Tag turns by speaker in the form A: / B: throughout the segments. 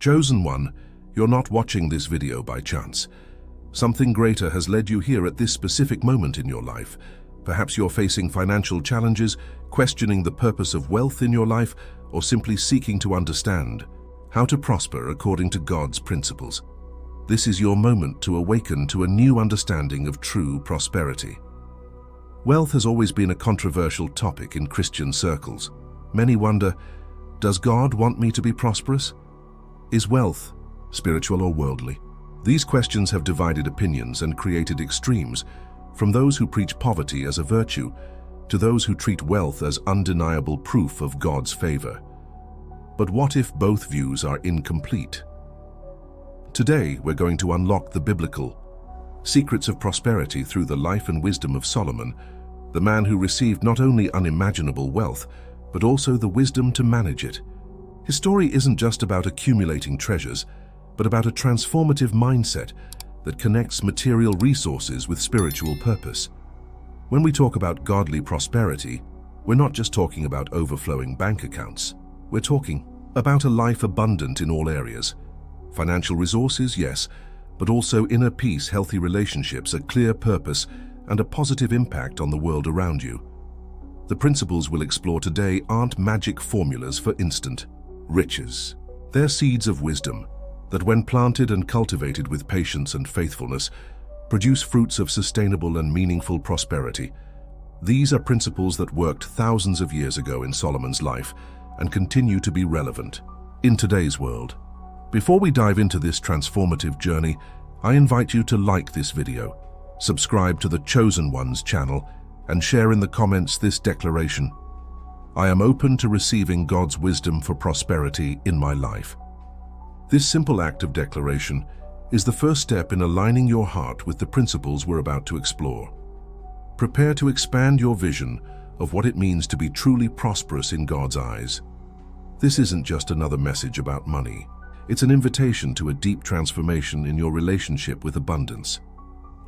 A: Chosen one, you're not watching this video by chance. Something greater has led you here at this specific moment in your life. Perhaps you're facing financial challenges, questioning the purpose of wealth in your life, or simply seeking to understand how to prosper according to God's principles. This is your moment to awaken to a new understanding of true prosperity. Wealth has always been a controversial topic in Christian circles. Many wonder, does God want me to be prosperous? Is wealth spiritual or worldly? These questions have divided opinions and created extremes, from those who preach poverty as a virtue to those who treat wealth as undeniable proof of God's favor. But what if both views are incomplete? Today, we're going to unlock the biblical secrets of prosperity through the life and wisdom of Solomon, the man who received not only unimaginable wealth, but also the wisdom to manage it. His story isn't just about accumulating treasures, but about a transformative mindset that connects material resources with spiritual purpose. When we talk about godly prosperity, we're not just talking about overflowing bank accounts. We're talking about a life abundant in all areas. Financial resources, yes, but also inner peace, healthy relationships, a clear purpose, and a positive impact on the world around you. The principles we'll explore today aren't magic formulas for instant riches. They're seeds of wisdom that, when planted and cultivated with patience and faithfulness, produce fruits of sustainable and meaningful prosperity. These are principles that worked thousands of years ago in Solomon's life and continue to be relevant in today's world. Before we dive into this transformative journey, I invite you to like this video, subscribe to the Chosen Ones channel, and share in the comments this declaration: I am open to receiving God's wisdom for prosperity in my life. This simple act of declaration is the first step in aligning your heart with the principles we're about to explore. Prepare to expand your vision of what it means to be truly prosperous in God's eyes. This isn't just another message about money. It's an invitation to a deep transformation in your relationship with abundance.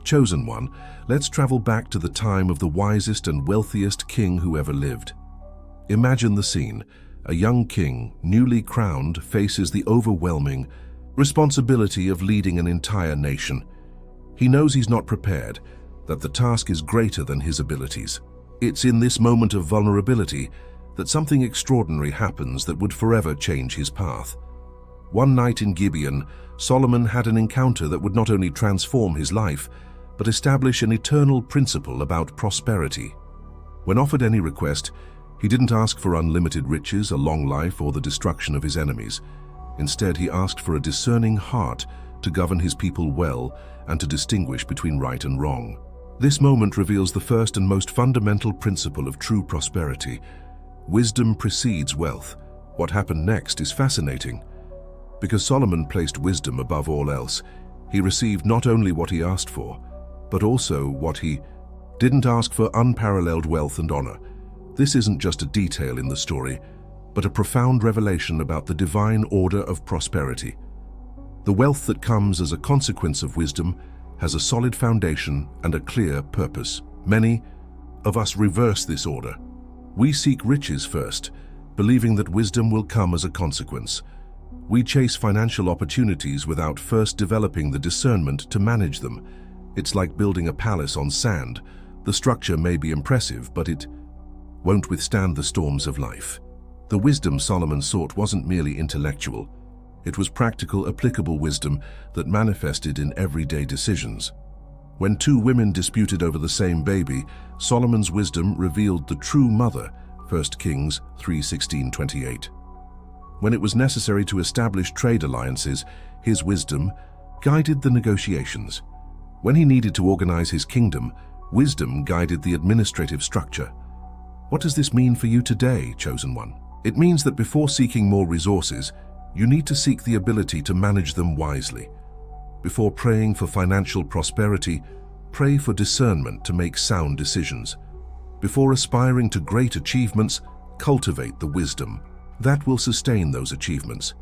A: Chosen one, let's travel back to the time of the wisest and wealthiest king who ever lived. Imagine the scene. A young king, newly crowned, faces the overwhelming responsibility of leading an entire nation. He knows he's not prepared, that the task is greater than his abilities. It's in this moment of vulnerability that something extraordinary happens that would forever change his path. One night in Gibeon, Solomon had an encounter that would not only transform his life, but establish an eternal principle about prosperity. When offered any request, he didn't ask for unlimited riches, a long life, or the destruction of his enemies. Instead, he asked for a discerning heart to govern his people well and to distinguish between right and wrong. This moment reveals the first and most fundamental principle of true prosperity. Wisdom precedes wealth. What happened next is fascinating. Because Solomon placed wisdom above all else, he received not only what he asked for, but also what he didn't ask for: unparalleled wealth and honor. This isn't just a detail in the story, but a profound revelation about the divine order of prosperity. The wealth that comes as a consequence of wisdom has a solid foundation and a clear purpose. Many of us reverse this order. We seek riches first, believing that wisdom will come as a consequence. We chase financial opportunities without first developing the discernment to manage them. It's like building a palace on sand. The structure may be impressive, but it won't withstand the storms of life. The wisdom Solomon sought wasn't merely intellectual. It was practical, applicable wisdom that manifested in everyday decisions. When two women disputed over the same baby, Solomon's wisdom revealed the true mother, 1 Kings 3:16-28. When it was necessary to establish trade alliances, his wisdom guided the negotiations. When he needed to organize his kingdom, wisdom guided the administrative structure. What does this mean for you today, Chosen One? It means that before seeking more resources, you need to seek the ability to manage them wisely. Before praying for financial prosperity, pray for discernment to make sound decisions. Before aspiring to great achievements, cultivate the wisdom that will sustain those achievements.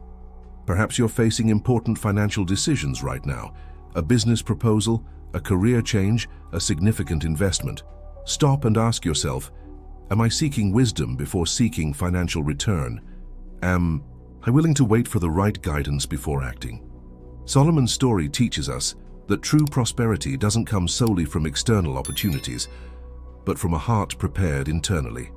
A: Perhaps you're facing important financial decisions right now: a business proposal, a career change, a significant investment. Stop and ask yourself, am I seeking wisdom before seeking financial return? Am I'm willing to wait for the right guidance before acting. Solomon's story teaches us that true prosperity doesn't come solely from external opportunities, but from a heart prepared internally.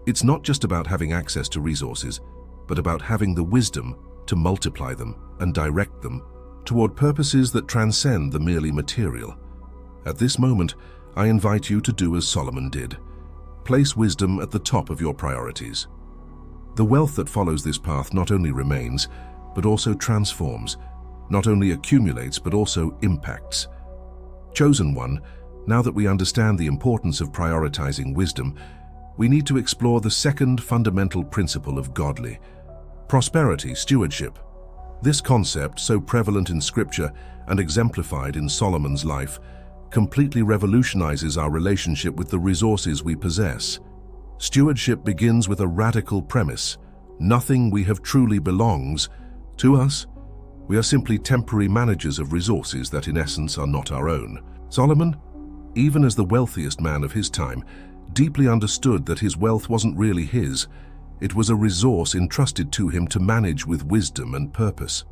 A: It's not just about having access to resources, but about having the wisdom to multiply them and direct them toward purposes that transcend the merely material. At this moment, I invite you to do as Solomon did. Place wisdom at the top of your priorities. The wealth that follows this path not only remains, but also transforms, not only accumulates, but also impacts. Chosen one, now that we understand the importance of prioritizing wisdom, we need to explore the second fundamental principle of godly prosperity, stewardship. This concept, so prevalent in Scripture and exemplified in Solomon's life, completely revolutionizes our relationship with the resources we possess. Stewardship begins with a radical premise. Nothing we have truly belongs to us. We are simply temporary managers of resources that in essence are not our own. Solomon, even as the wealthiest man of his time, deeply understood that his wealth wasn't really his. It was a resource entrusted to him to manage with wisdom and purpose.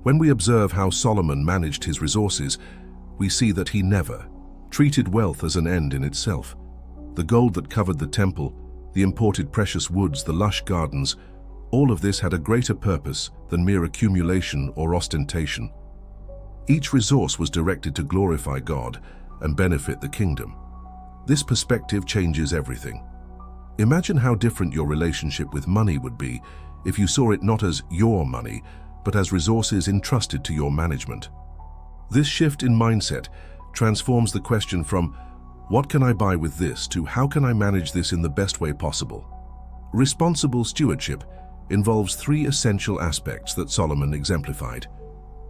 A: When we observe how Solomon managed his resources, we see that he never treated wealth as an end in itself. The gold that covered the temple, the imported precious woods, the lush gardens, all of this had a greater purpose than mere accumulation or ostentation. Each resource was directed to glorify God and benefit the kingdom. This perspective changes everything. Imagine how different your relationship with money would be if you saw it not as your money, but as resources entrusted to your management. This shift in mindset transforms the question from "What can I buy with this?" to "How can I manage this in the best way possible?" Responsible stewardship involves three essential aspects that Solomon exemplified.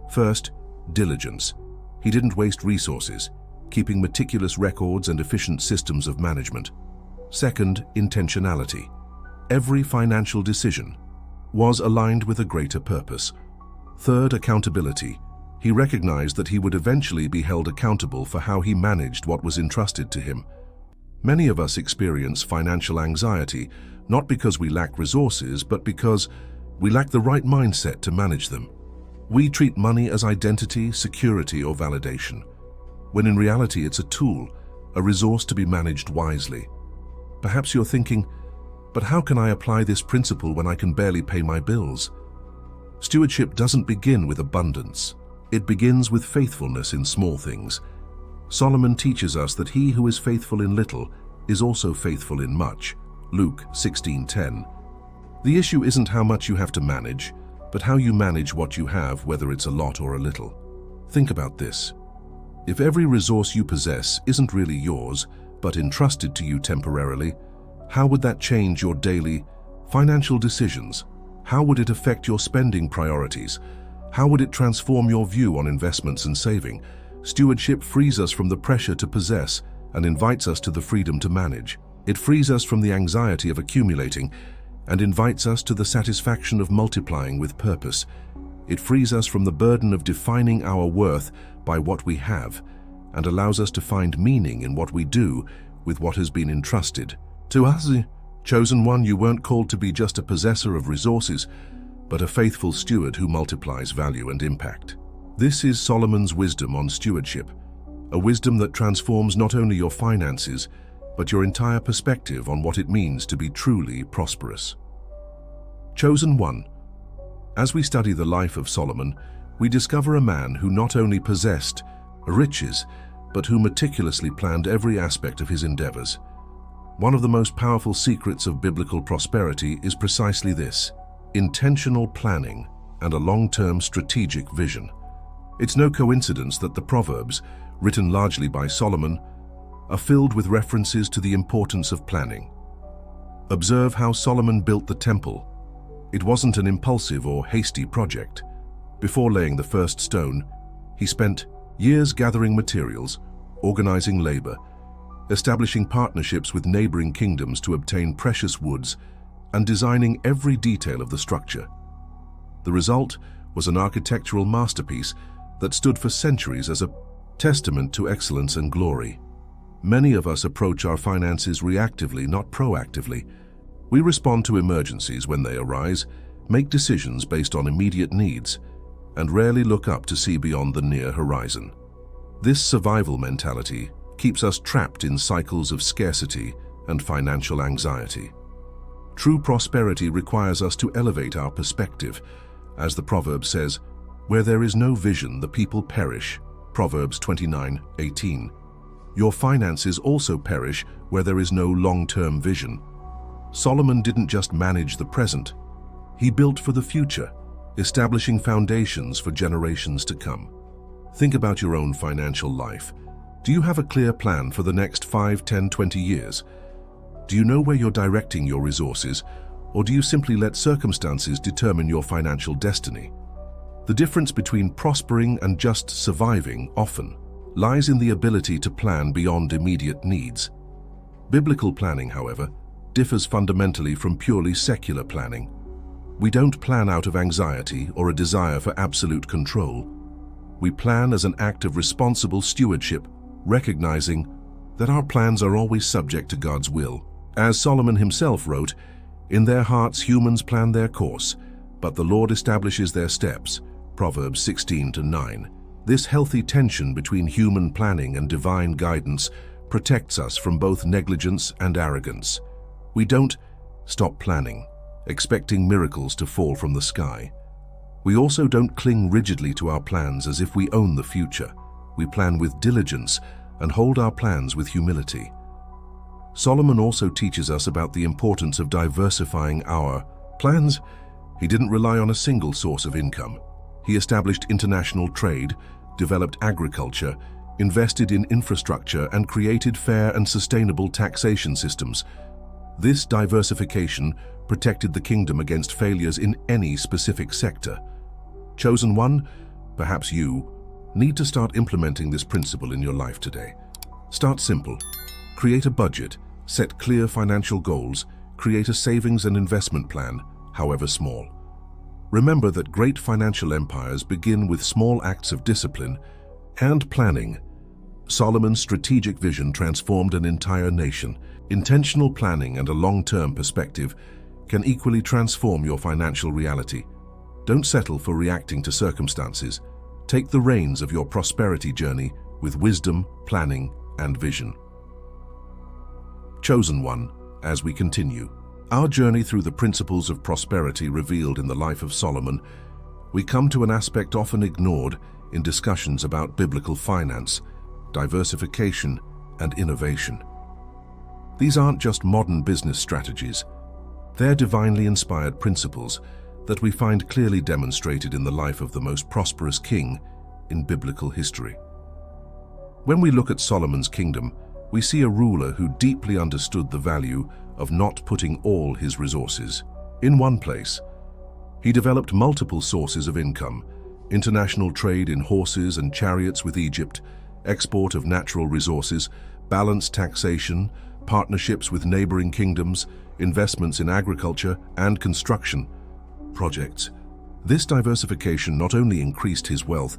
A: First, diligence. He didn't waste resources, keeping meticulous records and efficient systems of management. Second, intentionality. Every financial decision was aligned with a greater purpose. Third, accountability. He recognized that he would eventually be held accountable for how he managed what was entrusted to him. Many of us experience financial anxiety, not because we lack resources, but because we lack the right mindset to manage them. We treat money as identity, security, or validation, when in reality it's a tool, a resource to be managed wisely. Perhaps you're thinking, but how can I apply this principle when I can barely pay my bills? Stewardship doesn't begin with abundance. It begins with faithfulness in small things. Solomon teaches us that he who is faithful in little is also faithful in much. Luke 16:10. The issue isn't how much you have to manage, but how you manage what you have, whether it's a lot or a little. Think about this. If every resource you possess isn't really yours, but entrusted to you temporarily, how would that change your daily financial decisions? How would it affect your spending priorities? How would it transform your view on investments and saving? Stewardship frees us from the pressure to possess and invites us to the freedom to manage. It frees us from the anxiety of accumulating and invites us to the satisfaction of multiplying with purpose. It frees us from the burden of defining our worth by what we have and allows us to find meaning in what we do with what has been entrusted to us. Chosen one, you weren't called to be just a possessor of resources, but a faithful steward who multiplies value and impact. This is Solomon's wisdom on stewardship, a wisdom that transforms not only your finances, but your entire perspective on what it means to be truly prosperous. Chosen one. As we study the life of Solomon, we discover a man who not only possessed riches, but who meticulously planned every aspect of his endeavors. One of the most powerful secrets of biblical prosperity is precisely this: intentional planning and a long-term strategic vision. It's no coincidence that the Proverbs, written largely by Solomon, are filled with references to the importance of planning. Observe how Solomon built the temple. It wasn't an impulsive or hasty project. Before laying the first stone, he spent years gathering materials, organizing labor, establishing partnerships with neighboring kingdoms to obtain precious woods, and designing every detail of the structure. The result was an architectural masterpiece that stood for centuries as a testament to excellence and glory. Many of us approach our finances reactively, not proactively. We respond to emergencies when they arise, make decisions based on immediate needs, and rarely look up to see beyond the near horizon. This survival mentality keeps us trapped in cycles of scarcity and financial anxiety. True prosperity requires us to elevate our perspective. As the proverb says, "Where there is no vision, the people perish." Proverbs 29:18. Your finances also perish where there is no long-term vision. Solomon didn't just manage the present. He built for the future, establishing foundations for generations to come. Think about your own financial life. Do you have a clear plan for the next 5, 10, 20 years? Do you know where you're directing your resources, or do you simply let circumstances determine your financial destiny? The difference between prospering and just surviving often lies in the ability to plan beyond immediate needs. Biblical planning, however, differs fundamentally from purely secular planning. We don't plan out of anxiety or a desire for absolute control. We plan as an act of responsible stewardship, recognizing that our plans are always subject to God's will. As Solomon himself wrote, "In their hearts humans plan their course, but the Lord establishes their steps." Proverbs 16:9. This healthy tension between human planning and divine guidance protects us from both negligence and arrogance. We don't stop planning, expecting miracles to fall from the sky. We also don't cling rigidly to our plans as if we own the future. We plan with diligence and hold our plans with humility. Solomon also teaches us about the importance of diversifying our plans. He didn't rely on a single source of income. He established international trade, developed agriculture, invested in infrastructure, and created fair and sustainable taxation systems. This diversification protected the kingdom against failures in any specific sector. Chosen one, perhaps you, need to start implementing this principle in your life today. Start simple. Create a budget, set clear financial goals, create a savings and investment plan, however small. Remember that great financial empires begin with small acts of discipline and planning. Solomon's strategic vision transformed an entire nation. Intentional planning and a long-term perspective can equally transform your financial reality. Don't settle for reacting to circumstances. Take the reins of your prosperity journey with wisdom, planning, and vision. Chosen one, as we continue our journey through the principles of prosperity revealed in the life of Solomon, we come to an aspect often ignored in discussions about biblical finance, diversification, and innovation. These aren't just modern business strategies. They're divinely inspired principles that we find clearly demonstrated in the life of the most prosperous king in biblical history. When we look at Solomon's kingdom, we see a ruler who deeply understood the value of not putting all his resources in one place. He developed multiple sources of income: international trade in horses and chariots with Egypt, export of natural resources, balanced taxation, partnerships with neighboring kingdoms, investments in agriculture and construction projects. This diversification not only increased his wealth,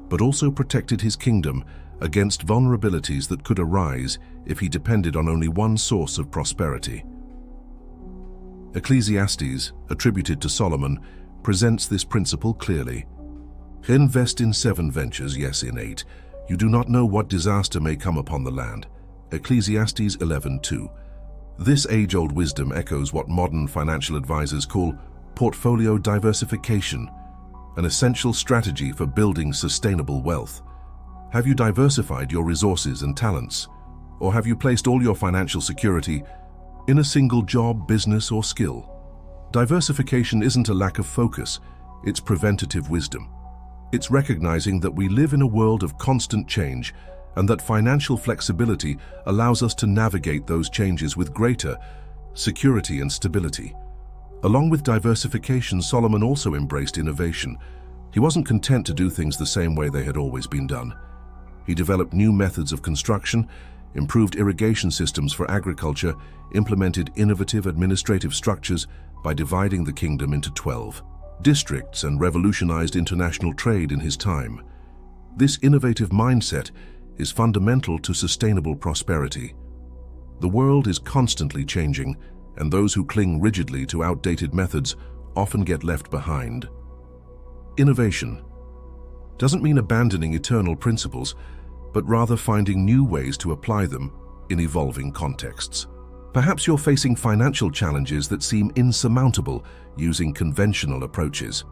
A: but also protected his kingdom against vulnerabilities that could arise if he depended on only one source of prosperity. Ecclesiastes, attributed to Solomon, presents this principle clearly. Invest in 7 ventures, yes, in 8. You do not know what disaster may come upon the land. Ecclesiastes 11:2. This age-old wisdom echoes what modern financial advisors call portfolio diversification, an essential strategy for building sustainable wealth. Have you diversified your resources and talents? Or have you placed all your financial security in a single job, business, or skill? Diversification isn't a lack of focus, it's preventative wisdom. It's recognizing that we live in a world of constant change and that financial flexibility allows us to navigate those changes with greater security and stability. Along with diversification, Solomon also embraced innovation. He wasn't content to do things the same way they had always been done. He developed new methods of construction, improved irrigation systems for agriculture, implemented innovative administrative structures by dividing the kingdom into 12 districts, and revolutionized international trade in his time. This innovative mindset is fundamental to sustainable prosperity. The world is constantly changing, and those who cling rigidly to outdated methods often get left behind. Innovation doesn't mean abandoning eternal principles, but rather finding new ways to apply them in evolving contexts. Perhaps you're facing financial challenges that seem insurmountable using conventional approaches.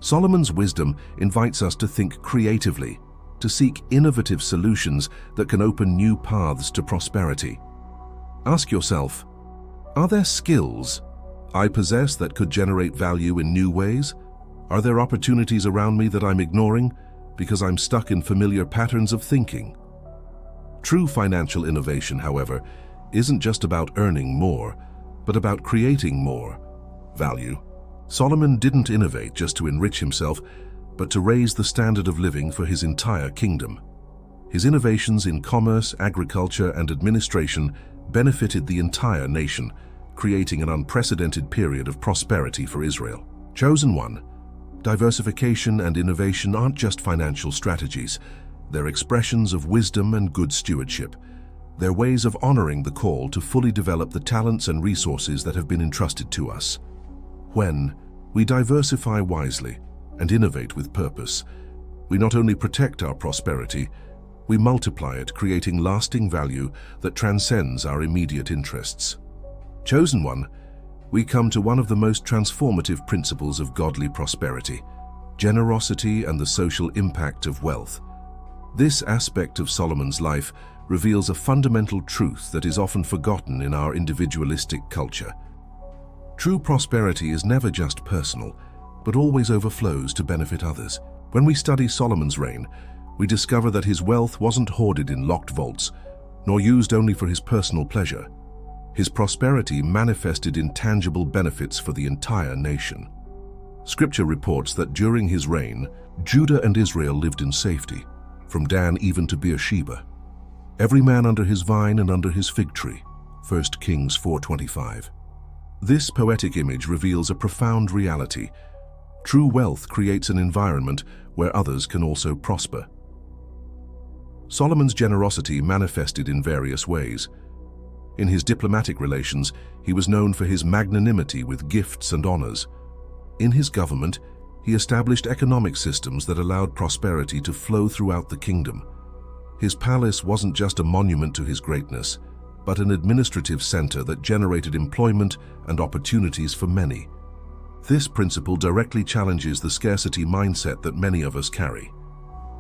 A: Solomon's wisdom invites us to think creatively, to seek innovative solutions that can open new paths to prosperity. Ask yourself, are there skills I possess that could generate value in new ways? Are there opportunities around me that I'm ignoring because I'm stuck in familiar patterns of thinking? True financial innovation, however, isn't just about earning more, but about creating more value. Solomon didn't innovate just to enrich himself, but to raise the standard of living for his entire kingdom. His innovations in commerce, agriculture, and administration benefited the entire nation, creating an unprecedented period of prosperity for Israel. Chosen one, diversification and innovation aren't just financial strategies. They're expressions of wisdom and good stewardship. They're ways of honoring the call to fully develop the talents and resources that have been entrusted to us. When we diversify wisely and innovate with purpose, we not only protect our prosperity, we multiply it, creating lasting value that transcends our immediate interests. Chosen one, we come to one of the most transformative principles of godly prosperity: generosity and the social impact of wealth. This aspect of Solomon's life reveals a fundamental truth that is often forgotten in our individualistic culture. True prosperity is never just personal, but always overflows to benefit others. When we study Solomon's reign, we discover that his wealth wasn't hoarded in locked vaults, nor used only for his personal pleasure. His prosperity manifested in tangible benefits for the entire nation. Scripture reports that during his reign, Judah and Israel lived in safety, from Dan even to Beersheba. Every man under his vine and under his fig tree. 1 Kings 4:25. This poetic image reveals a profound reality. True wealth creates an environment where others can also prosper. Solomon's generosity manifested in various ways. In his diplomatic relations, he was known for his magnanimity with gifts and honors. In his government, he established economic systems that allowed prosperity to flow throughout the kingdom. His palace wasn't just a monument to his greatness, but an administrative center that generated employment and opportunities for many. This principle directly challenges the scarcity mindset that many of us carry.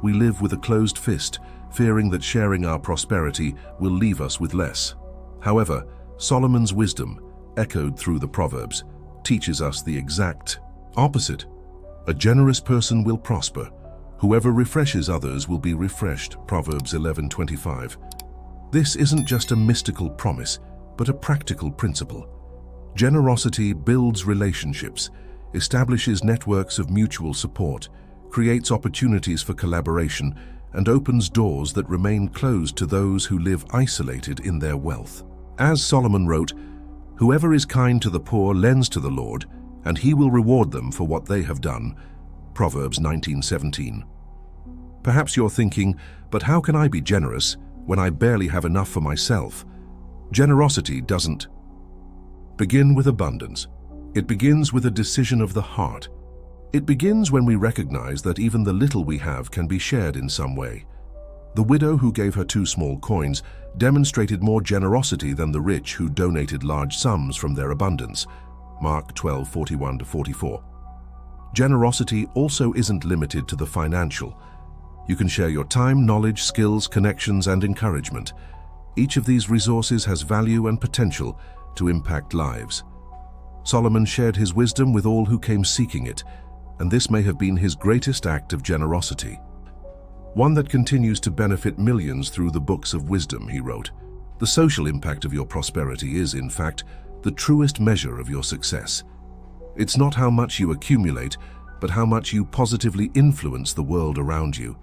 A: We live with a closed fist, fearing that sharing our prosperity will leave us with less. However, Solomon's wisdom, echoed through the Proverbs, teaches us the exact opposite. A generous person will prosper. Whoever refreshes others will be refreshed. Proverbs 11:25. This isn't just a mystical promise, but a practical principle. Generosity builds relationships, establishes networks of mutual support, creates opportunities for collaboration, and opens doors that remain closed to those who live isolated in their wealth. As Solomon wrote, "Whoever is kind to the poor lends to the Lord, and he will reward them for what they have done." Proverbs 19:17. Perhaps you're thinking, but how can I be generous when I barely have enough for myself? Generosity doesn't begin with abundance. It begins with a decision of the heart. It begins when we recognize that even the little we have can be shared in some way. The widow who gave her 2 small coins demonstrated more generosity than the rich who donated large sums from their abundance. Mark 12:41-44. Generosity also isn't limited to the financial. You can share your time, knowledge, skills, connections, and encouragement. Each of these resources has value and potential to impact lives. Solomon shared his wisdom with all who came seeking it, and this may have been his greatest act of generosity. One that continues to benefit millions through the books of wisdom, he wrote. The social impact of your prosperity is, in fact, the truest measure of your success. It's not how much you accumulate, but how much you positively influence the world around you.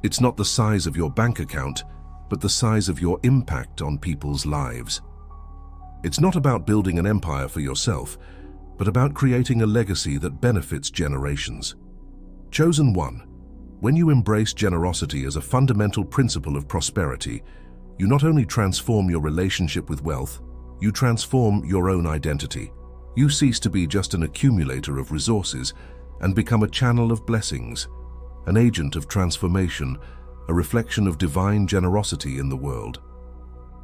A: It's not the size of your bank account, but the size of your impact on people's lives. It's not about building an empire for yourself, but about creating a legacy that benefits generations. Chosen one, when you embrace generosity as a fundamental principle of prosperity, you not only transform your relationship with wealth, you transform your own identity. You cease to be just an accumulator of resources and become a channel of blessings, an agent of transformation, a reflection of divine generosity in the world.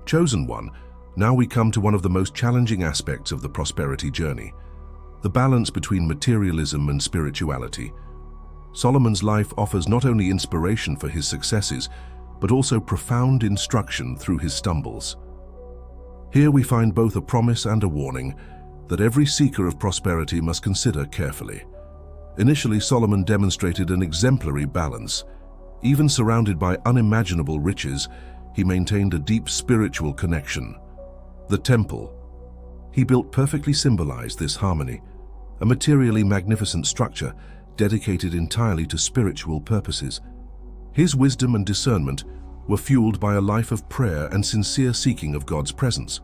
A: Chosen one, now we come to one of the most challenging aspects of the prosperity journey, the balance between materialism and spirituality. Solomon's life offers not only inspiration for his successes, but also profound instruction through his stumbles. Here we find both a promise and a warning that every seeker of prosperity must consider carefully. Initially, Solomon demonstrated an exemplary balance. Even surrounded by unimaginable riches, he maintained a deep spiritual connection. The temple he built perfectly symbolized this harmony, a materially magnificent structure dedicated entirely to spiritual purposes. His wisdom and discernment were fueled by a life of prayer and sincere seeking of God's presence.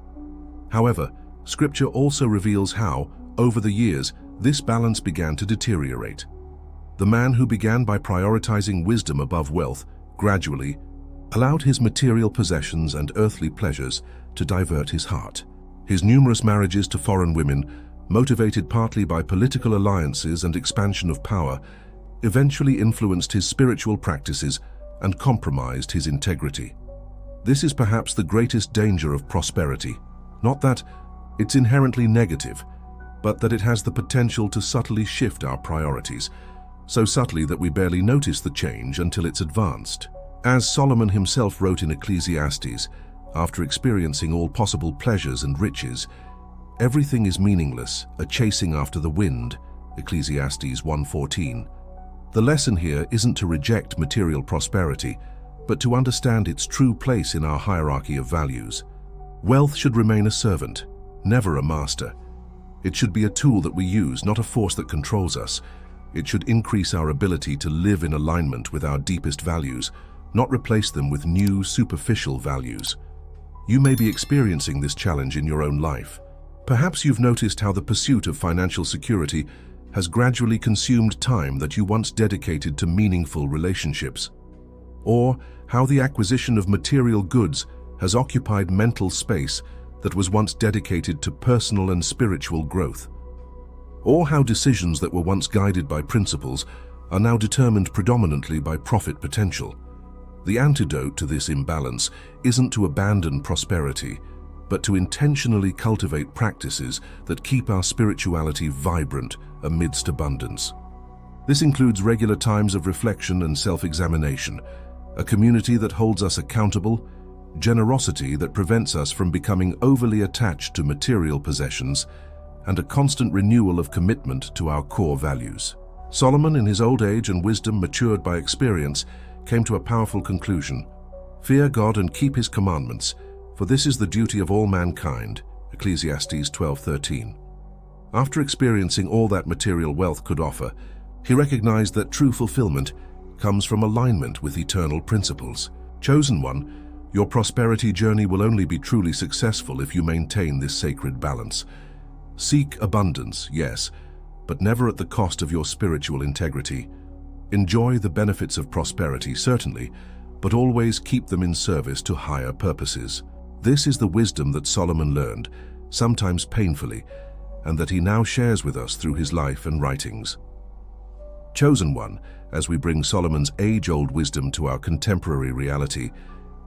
A: However, Scripture also reveals how, over the years, this balance began to deteriorate. The man who began by prioritizing wisdom above wealth gradually allowed his material possessions and earthly pleasures to divert his heart. His numerous marriages to foreign women, motivated partly by political alliances and expansion of power, eventually influenced his spiritual practices and compromised his integrity. This is perhaps the greatest danger of prosperity, not that it's inherently negative, but that it has the potential to subtly shift our priorities, so subtly that we barely notice the change until it's advanced. As Solomon himself wrote in Ecclesiastes, after experiencing all possible pleasures and riches, everything is meaningless, a chasing after the wind, Ecclesiastes 1:14. The lesson here isn't to reject material prosperity, but to understand its true place in our hierarchy of values. Wealth should remain a servant, never a master. It should be a tool that we use, not a force that controls us. It should increase our ability to live in alignment with our deepest values, not replace them with new, superficial values. You may be experiencing this challenge in your own life. Perhaps you've noticed how the pursuit of financial security has gradually consumed time that you once dedicated to meaningful relationships, or how the acquisition of material goods has occupied mental space that was once dedicated to personal and spiritual growth, or how decisions that were once guided by principles are now determined predominantly by profit potential. The antidote to this imbalance isn't to abandon prosperity, but to intentionally cultivate practices that keep our spirituality vibrant amidst abundance. This includes regular times of reflection and self-examination, a community that holds us accountable, generosity that prevents us from becoming overly attached to material possessions, and a constant renewal of commitment to our core values. Solomon, in his old age and wisdom matured by experience, came to a powerful conclusion: fear God and keep his commandments, for this is the duty of all mankind, Ecclesiastes 12:13. After experiencing all that material wealth could offer, he recognized that true fulfillment comes from alignment with eternal principles. Chosen one, your prosperity journey will only be truly successful if you maintain this sacred balance. Seek abundance, yes, but never at the cost of your spiritual integrity. Enjoy the benefits of prosperity, certainly, but always keep them in service to higher purposes. This is the wisdom that Solomon learned, sometimes painfully, and that he now shares with us through his life and writings. Chosen one, as we bring Solomon's age-old wisdom to our contemporary reality,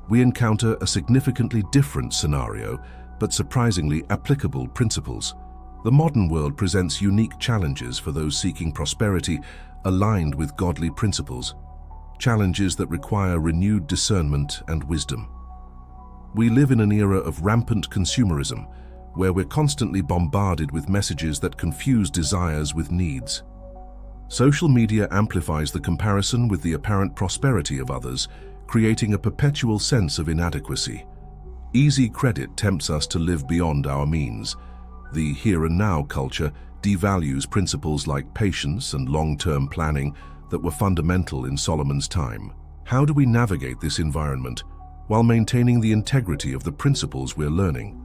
A: we encounter a significantly different scenario, but surprisingly applicable principles. The modern world presents unique challenges for those seeking prosperity aligned with godly principles, challenges that require renewed discernment and wisdom. We live in an era of rampant consumerism, where we're constantly bombarded with messages that confuse desires with needs. Social media amplifies the comparison with the apparent prosperity of others, creating a perpetual sense of inadequacy. Easy credit tempts us to live beyond our means. The here and now culture devalues principles like patience and long-term planning that were fundamental in Solomon's time. How do we navigate this environment while maintaining the integrity of the principles we're learning?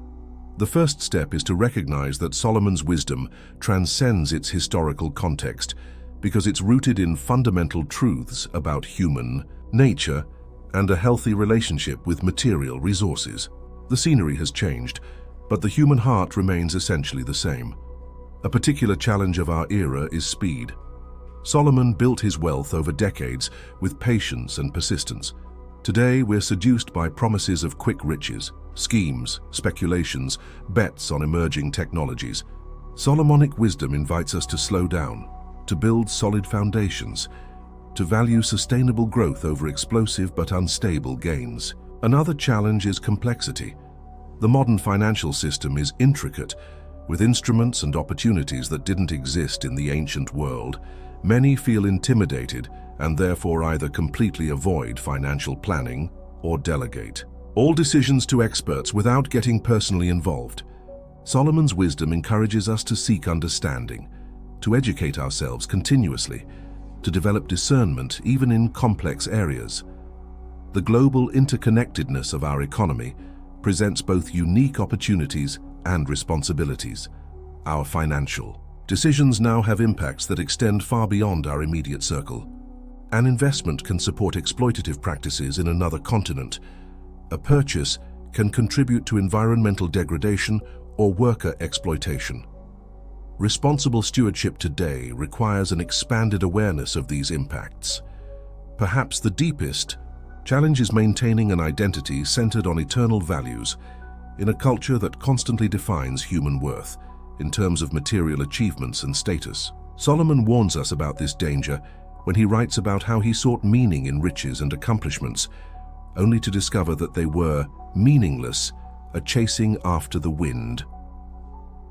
A: The first step is to recognize that Solomon's wisdom transcends its historical context because it's rooted in fundamental truths about human nature and a healthy relationship with material resources. The scenery has changed, but the human heart remains essentially the same. A particular challenge of our era is speed. Solomon built his wealth over decades with patience and persistence. Today, we're seduced by promises of quick riches, schemes, speculations, bets on emerging technologies. Solomonic wisdom invites us to slow down, to build solid foundations, to value sustainable growth over explosive but unstable gains. Another challenge is complexity. The modern financial system is intricate, with instruments and opportunities that didn't exist in the ancient world. Many feel intimidated and therefore either completely avoid financial planning or delegate all decisions to experts without getting personally involved. Solomon's wisdom encourages us to seek understanding, to educate ourselves continuously, to develop discernment even in complex areas. The global interconnectedness of our economy presents both unique opportunities and responsibilities. Our financial decisions now have impacts that extend far beyond our immediate circle. An investment can support exploitative practices in another continent. A purchase can contribute to environmental degradation or worker exploitation. Responsible stewardship today requires an expanded awareness of these impacts. Perhaps the deepest challenge is maintaining an identity centered on eternal values in a culture that constantly defines human worth in terms of material achievements and status. Solomon warns us about this danger when he writes about how he sought meaning in riches and accomplishments, only to discover that they were meaningless, a chasing after the wind.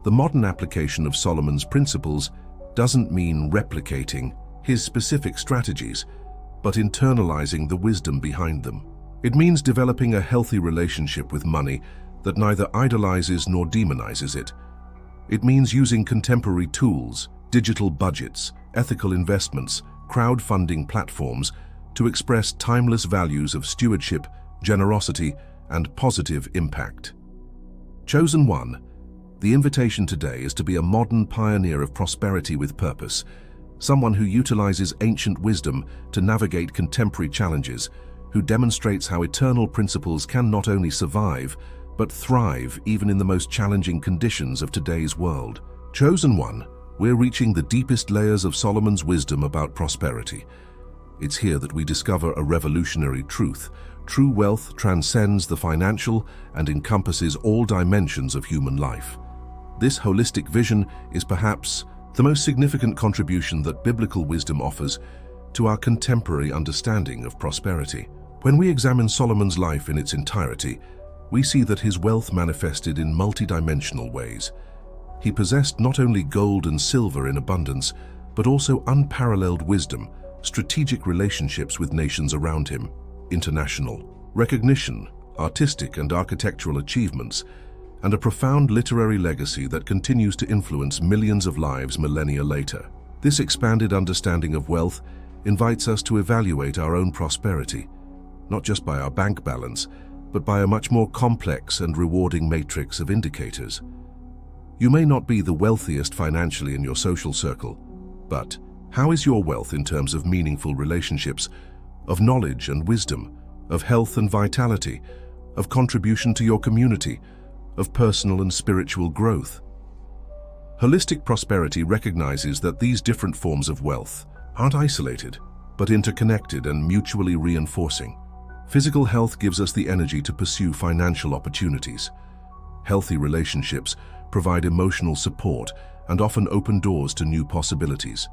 A: The modern application of Solomon's principles doesn't mean replicating his specific strategies, but internalizing the wisdom behind them. It means developing a healthy relationship with money that neither idolizes nor demonizes it. It means using contemporary tools, digital budgets, ethical investments, crowdfunding platforms to express timeless values of stewardship, generosity, and positive impact. Chosen one, the invitation today is to be a modern pioneer of prosperity with purpose, someone who utilizes ancient wisdom to navigate contemporary challenges, who demonstrates how eternal principles can not only survive, but thrive even in the most challenging conditions of today's world. Chosen one, we're reaching the deepest layers of Solomon's wisdom about prosperity. It's here that we discover a revolutionary truth. True wealth transcends the financial and encompasses all dimensions of human life. This holistic vision is perhaps the most significant contribution that biblical wisdom offers to our contemporary understanding of prosperity. When we examine Solomon's life in its entirety, we see that his wealth manifested in multidimensional ways. He possessed not only gold and silver in abundance, but also unparalleled wisdom, strategic relationships with nations around him, international recognition, artistic and architectural achievements, and a profound literary legacy that continues to influence millions of lives millennia later. This expanded understanding of wealth invites us to evaluate our own prosperity, not just by our bank balance, but by a much more complex and rewarding matrix of indicators. You may not be the wealthiest financially in your social circle, but how is your wealth in terms of meaningful relationships, of knowledge and wisdom, of health and vitality, of contribution to your community, of personal and spiritual growth? Holistic prosperity recognizes that these different forms of wealth aren't isolated, but interconnected and mutually reinforcing. Physical health gives us the energy to pursue financial opportunities. Healthy relationships provide emotional support and often open doors to new possibilities.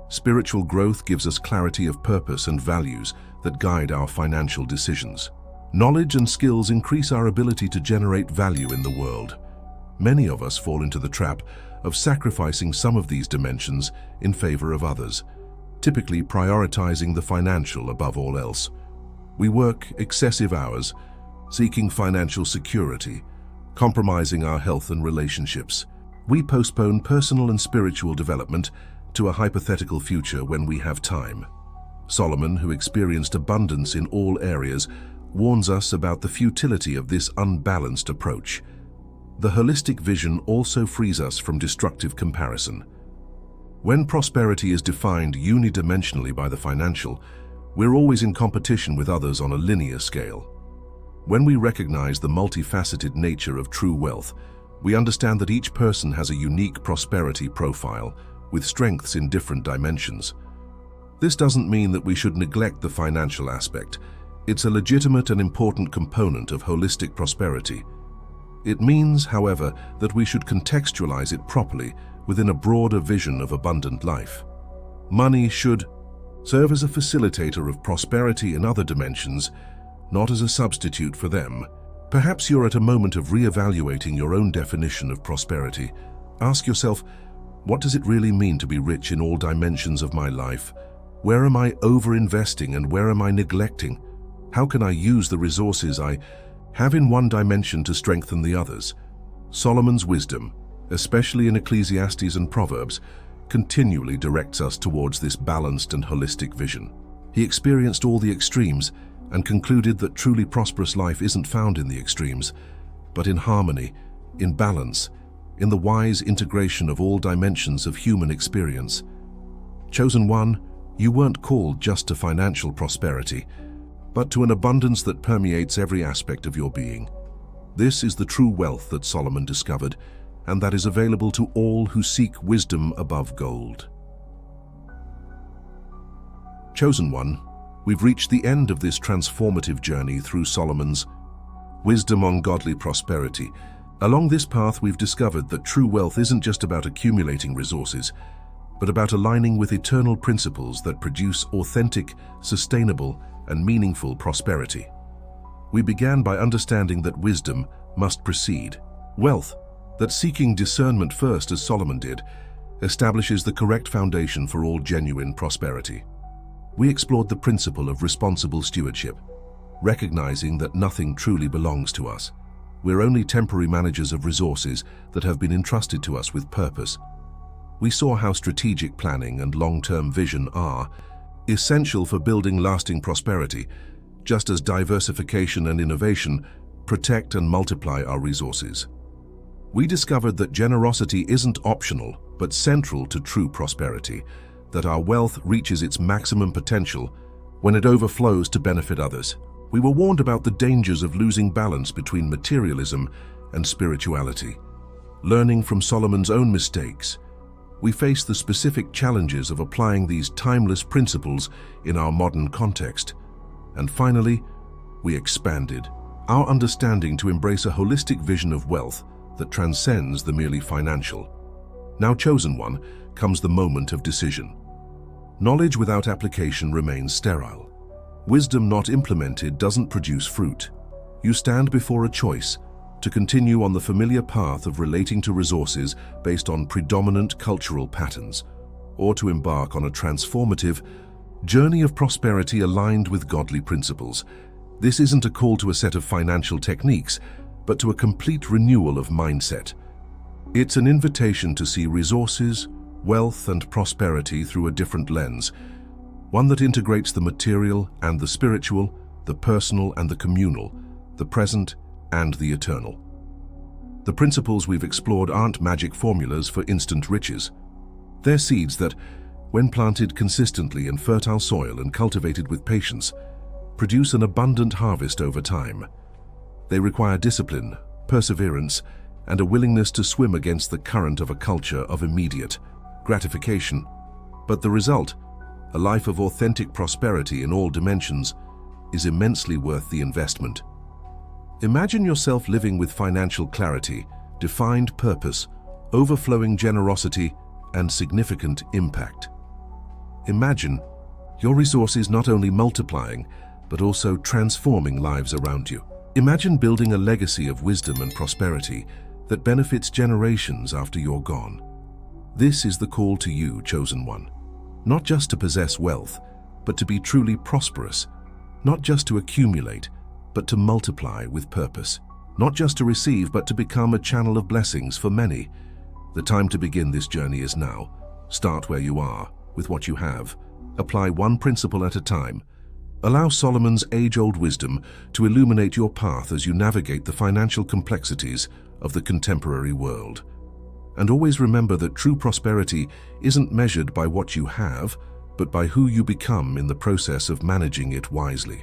A: Spiritual growth gives us clarity of purpose and values that guide our financial decisions. Knowledge and skills increase our ability to generate value in the world. Many of us fall into the trap of sacrificing some of these dimensions in favor of others, typically prioritizing the financial above all else. We work excessive hours, seeking financial security, compromising our health and relationships. We postpone personal and spiritual development to a hypothetical future when we have time. Solomon, who experienced abundance in all areas, warns us about the futility of this unbalanced approach. The holistic vision also frees us from destructive comparison. When prosperity is defined unidimensionally by the financial, we're always in competition with others on a linear scale. When we recognize the multifaceted nature of true wealth, We understand that each person has a unique prosperity profile, with strengths in different dimensions. This doesn't mean that we should neglect the financial aspect. It's a legitimate and important component of holistic prosperity. It means, however, that we should contextualize it properly within a broader vision of abundant life. Money should serve as a facilitator of prosperity in other dimensions, not as a substitute for them. Perhaps you're at a moment of re-evaluating your own definition of prosperity. Ask yourself, what does it really mean to be rich in all dimensions of my life? Where am I over-investing and where am I neglecting? How can I use the resources I have in one dimension to strengthen the others? Solomon's wisdom, especially in Ecclesiastes and Proverbs, continually directs us towards this balanced and holistic vision. He experienced all the extremes and concluded that truly prosperous life isn't found in the extremes, but in harmony, in balance, in the wise integration of all dimensions of human experience. Chosen one, you weren't called just to financial prosperity, but to an abundance that permeates every aspect of your being. This is the true wealth that Solomon discovered, and that is available to all who seek wisdom above gold. Chosen one, we've reached the end of this transformative journey through Solomon's wisdom on godly prosperity. Along this path, we've discovered that true wealth isn't just about accumulating resources, but about aligning with eternal principles that produce authentic, sustainable, and meaningful prosperity. We began by understanding that wisdom must precede wealth, that seeking discernment first, as Solomon did, establishes the correct foundation for all genuine prosperity. We explored the principle of responsible stewardship, recognizing that nothing truly belongs to us. We're only temporary managers of resources that have been entrusted to us with purpose. We saw how strategic planning and long-term vision are essential for building lasting prosperity, just as diversification and innovation protect and multiply our resources. We discovered that generosity isn't optional, but central to true prosperity, that our wealth reaches its maximum potential when it overflows to benefit others. We were warned about the dangers of losing balance between materialism and spirituality. Learning from Solomon's own mistakes, we face the specific challenges of applying these timeless principles in our modern context. And finally, we expanded our understanding to embrace a holistic vision of wealth that transcends the merely financial. Now, chosen one, comes the moment of decision. Knowledge without application remains sterile. Wisdom not implemented doesn't produce fruit. You stand before a choice: to continue on the familiar path of relating to resources based on predominant cultural patterns, or to embark on a transformative journey of prosperity aligned with godly principles. This isn't a call to a set of financial techniques, but to a complete renewal of mindset. It's an invitation to see resources, wealth, and prosperity through a different lens, one that integrates the material and the spiritual, the personal and the communal, the present and the eternal. The principles we've explored aren't magic formulas for instant riches. They're seeds that, when planted consistently in fertile soil and cultivated with patience, produce an abundant harvest over time. They require discipline, perseverance, and a willingness to swim against the current of a culture of immediate gratification. But the result, a life of authentic prosperity in all dimensions, is immensely worth the investment. Imagine yourself living with financial clarity, defined purpose, overflowing generosity, and significant impact. Imagine your resources not only multiplying, but also transforming lives around you. Imagine building a legacy of wisdom and prosperity that benefits generations after you're gone. This is the call to you, chosen one. Not just to possess wealth, but to be truly prosperous. Not just to accumulate, but to multiply with purpose. Not just to receive, but to become a channel of blessings for many. The time to begin this journey is now. Start where you are, with what you have. Apply one principle at a time. Allow Solomon's age-old wisdom to illuminate your path as you navigate the financial complexities of the contemporary world. And always remember that true prosperity isn't measured by what you have, but by who you become in the process of managing it wisely.